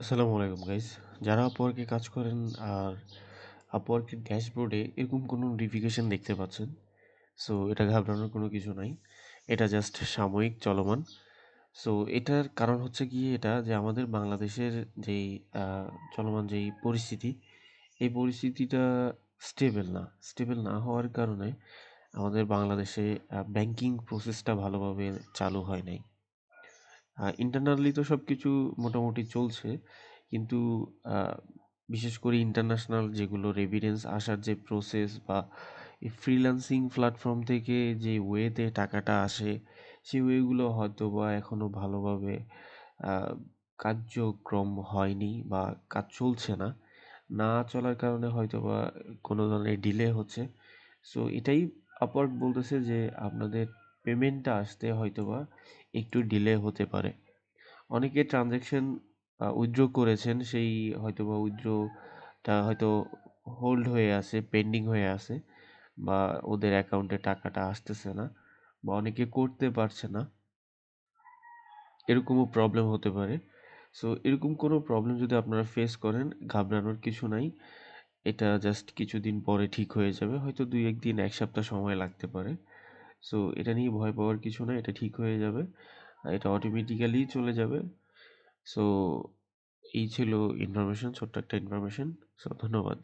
আসসালামু আলাইকুম গাইস। যারা আপওয়ার্কে কাজ করেন আর আপওয়ার্কের ড্যাশবোর্ডে এরকম কোনো নোটিফিকেশন দেখতে পাচ্ছেন, সো এটা ঘাবড়ানোর কোনো কিছু নাই। এটা জাস্ট সাময়িক চলমান। সো এটার কারণ হচ্ছে গিয়ে এটা যে আমাদের বাংলাদেশের যেই চলমান যেই পরিস্থিতি, এই পরিস্থিতিটা স্টেবল না হওয়ার কারণে আমাদের বাংলাদেশে ব্যাংকিং প্রসেসটা ভালোভাবে চালু হয় নাই। ইন্টারনালি তো সব কিছু মোটামুটি চলছে, কিন্তু আহ, বিশেষ করে ইন্টারন্যাশনাল যেগুলো রেভিডেন্স আসার যে প্রসেস বা এই ফ্রিল্যান্সিং প্ল্যাটফর্ম থেকে যে ওয়েতে টাকাটা আসে, সেই ওয়েগুলো হয়তো বা এখনো ভালোভাবে আহ, কার্যক্রম হয়নি বা কাজ চলছে না। না চলার কারণে হয়তো বা কোনো ধরনের ডিলে হচ্ছে। সো এটাই আপওয়ার্ক বলতেছে যে আপনাদের পেমেন্টটা আসতে হয়তোবা একটু ডিলে হতে পারে। অনেকে ট্রানজ্যাকশন উইথড্র করেছেন, সেই হয়তোবা উইথড্রটা হয়তো হোল্ড হয়ে আছে, পেন্ডিং হয়ে আছে, বা ওদের অ্যাকাউন্টে টাকাটা আসতেছে না, বা অনেকে করতে পারছে না, এরকমও প্রবলেম হতে পারে। সো এরকম কোনো প্রবলেম যদি আপনারা ফেস করেন, ঘাবড়ানোর কিছু নাই। এটা জাস্ট কিছুদিন পরে ঠিক হয়ে যাবে, হয়তো দুই একদিন, এক সপ্তাহ সময় লাগতে পারে। সো এটা নিয়ে ভয় পাওয়ার কিছু না, এটা ঠিক হয়ে যাবে, আর এটা অটোমেটিক্যালি চলে যাবে। সো এই ছিল ইনফরমেশন, ছোট্ট একটা ইনফরমেশন। সো ধন্যবাদ।